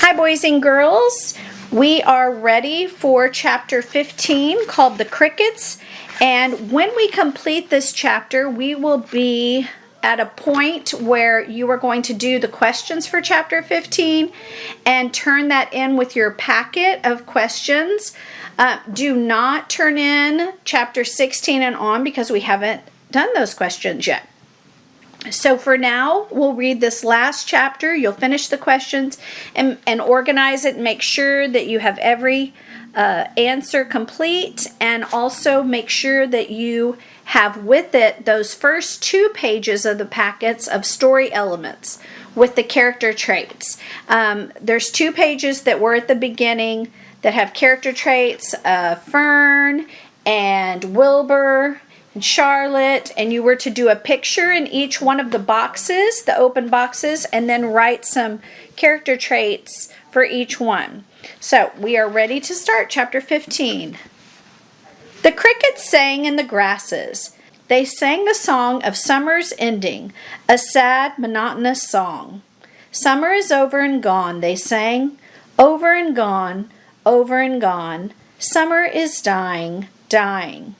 Hi, boys and girls. We are ready for chapter 15 called The Crickets. And when we complete this chapter, we will be at a point where you are going to do the questions for chapter 15 and turn that in with your packet of questions. Do not turn in chapter 16 and on because we haven't done those questions yet. So for now, we'll read this last chapter. You'll finish the questions and organize it and make sure that you have every answer complete, and also make sure that you have with it those first 2 pages of the packets of story elements with the character traits. There's 2 pages that were at the beginning that have character traits, Fern and Wilbur and Charlotte, and you were to do a picture in each one of the boxes, the open boxes, and then write some character traits for each one. So we are ready to start chapter 15. The crickets sang in the grasses. They sang the song of summer's ending, a sad, monotonous song. Summer is over and gone, they sang, over and gone, over and gone. Summer is dying, dying.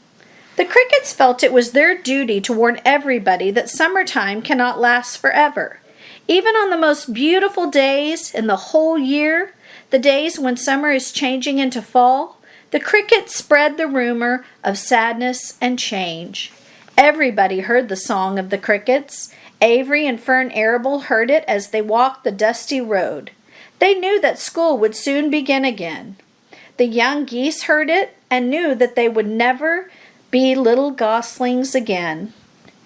The crickets felt it was their duty to warn everybody that summertime cannot last forever. Even on the most beautiful days in the whole year, the days when summer is changing into fall, the crickets spread the rumor of sadness and change. Everybody heard the song of the crickets. Avery and Fern Arable heard it as they walked the dusty road. They knew that school would soon begin again. The young geese heard it and knew that they would never be little goslings again.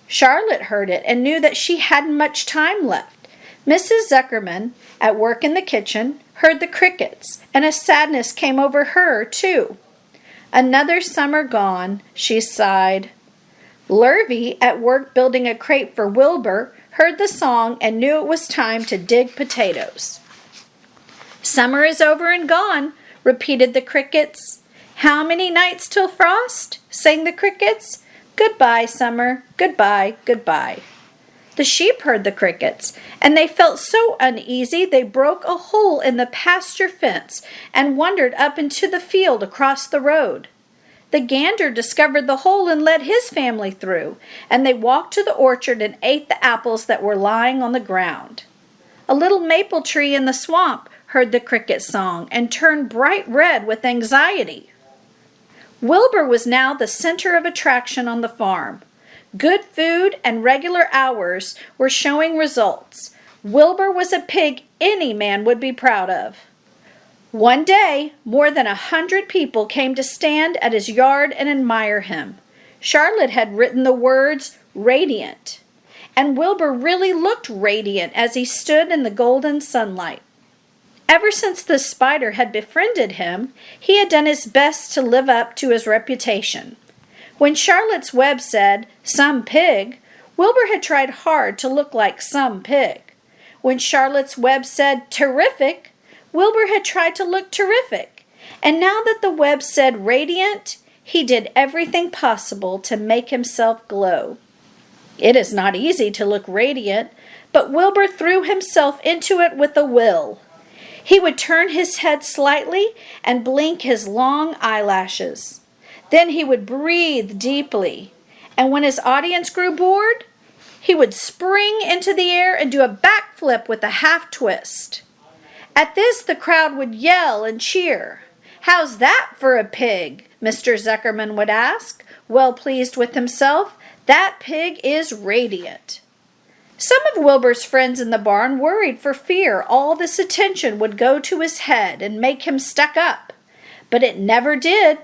Charlotte heard it and knew that she hadn't much time left. Mrs. Zuckerman, at work in the kitchen, heard the crickets, and a sadness came over her, too. Another summer gone, she sighed. Lurvy, at work building a crate for Wilbur, heard the song and knew it was time to dig potatoes. Summer is over and gone, repeated the crickets. How many nights till frost? Sang the crickets. Goodbye, summer. Goodbye, goodbye. The sheep heard the crickets, and they felt so uneasy they broke a hole in the pasture fence and wandered up into the field across the road. The gander discovered the hole and led his family through, and they walked to the orchard and ate the apples that were lying on the ground. A little maple tree in the swamp heard the cricket song and turned bright red with anxiety. Wilbur was now the center of attraction on the farm. Good food and regular hours were showing results. Wilbur was a pig any man would be proud of. One day, more than 100 people came to stand at his yard and admire him. Charlotte had written the words "radiant," and Wilbur really looked radiant as he stood in the golden sunlight. Ever since the spider had befriended him, he had done his best to live up to his reputation. When Charlotte's Web said, "some pig," Wilbur had tried hard to look like some pig. When Charlotte's Web said, "terrific," Wilbur had tried to look terrific. And now that the Web said "radiant," he did everything possible to make himself glow. It is not easy to look radiant, but Wilbur threw himself into it with a will. He would turn his head slightly and blink his long eyelashes. Then he would breathe deeply, and when his audience grew bored, he would spring into the air and do a backflip with a half twist. At this, the crowd would yell and cheer. "How's that for a pig?" Mr. Zuckerman would ask, well pleased with himself. "That pig is radiant." Some of Wilbur's friends in the barn worried for fear all this attention would go to his head and make him stuck up. But it never did.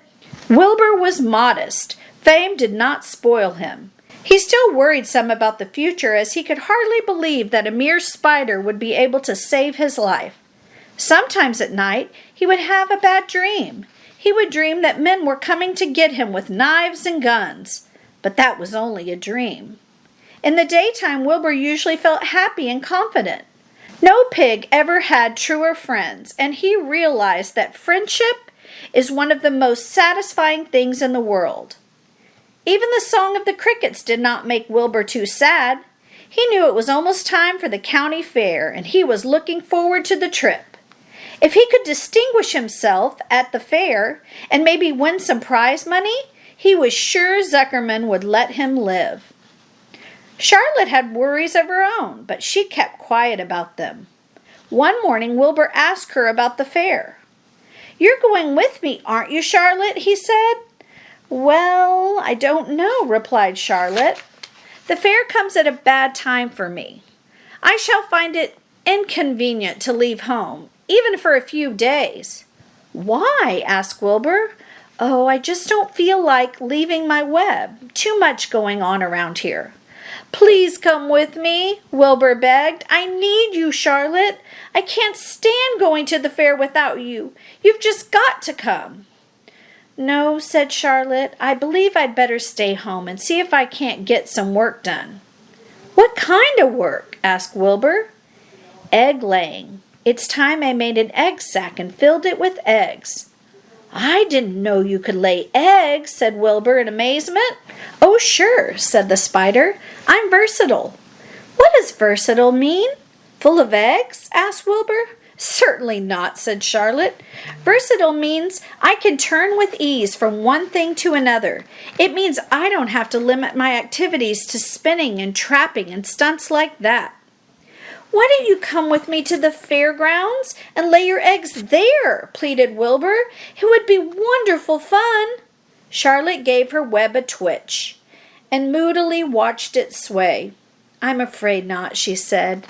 Wilbur was modest. Fame did not spoil him. He still worried some about the future, as he could hardly believe that a mere spider would be able to save his life. Sometimes at night he would have a bad dream. He would dream that men were coming to get him with knives and guns. But that was only a dream. In the daytime, Wilbur usually felt happy and confident. No pig ever had truer friends, and he realized that friendship is one of the most satisfying things in the world. Even the song of the crickets did not make Wilbur too sad. He knew it was almost time for the county fair, and he was looking forward to the trip. If he could distinguish himself at the fair and maybe win some prize money, he was sure Zuckerman would let him live. Charlotte had worries of her own, but she kept quiet about them. One morning, Wilbur asked her about the fair. "You're going with me, aren't you, Charlotte?" he said. "Well, I don't know," replied Charlotte. "The fair comes at a bad time for me. I shall find it inconvenient to leave home, even for a few days." "Why?" asked Wilbur. "Oh, I just don't feel like leaving my web. Too much going on around here." "Please come with me," Wilbur begged. "I need you, Charlotte. I can't stand going to the fair without you. You've just got to come." "No," said Charlotte. "I believe I'd better stay home and see if I can't get some work done." "What kind of work?" asked Wilbur. "Egg laying. It's time I made an egg sack and filled it with eggs." "I didn't know you could lay eggs," said Wilbur in amazement. "Oh, sure," said the spider. "I'm versatile." "What does versatile mean? Full of eggs?" asked Wilbur. "Certainly not," said Charlotte. "Versatile means I can turn with ease from one thing to another. It means I don't have to limit my activities to spinning and trapping and stunts like that." "Why don't you come with me to the fairgrounds and lay your eggs there?" pleaded Wilbur. "It would be wonderful fun." Charlotte gave her web a twitch and moodily watched it sway. "I'm afraid not," she said.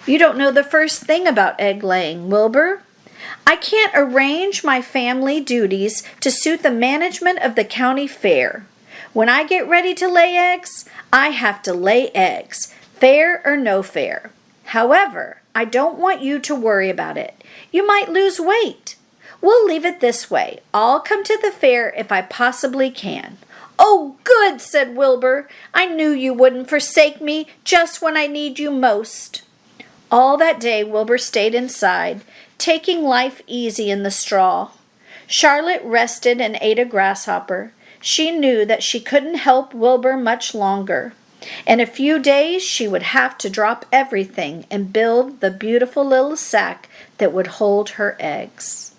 "You don't know the first thing about egg laying, Wilbur. I can't arrange my family duties to suit the management of the county fair. When I get ready to lay eggs, I have to lay eggs, fair or no fair. However, I don't want you to worry about it. You might lose weight. We'll leave it this way. I'll come to the fair if I possibly can." "Oh, good," said Wilbur. "I knew you wouldn't forsake me just when I need you most." All that day Wilbur stayed inside, taking life easy in the straw. Charlotte rested and ate a grasshopper. She knew that she couldn't help Wilbur much longer. In a few days she would have to drop everything and build the beautiful little sack that would hold her eggs.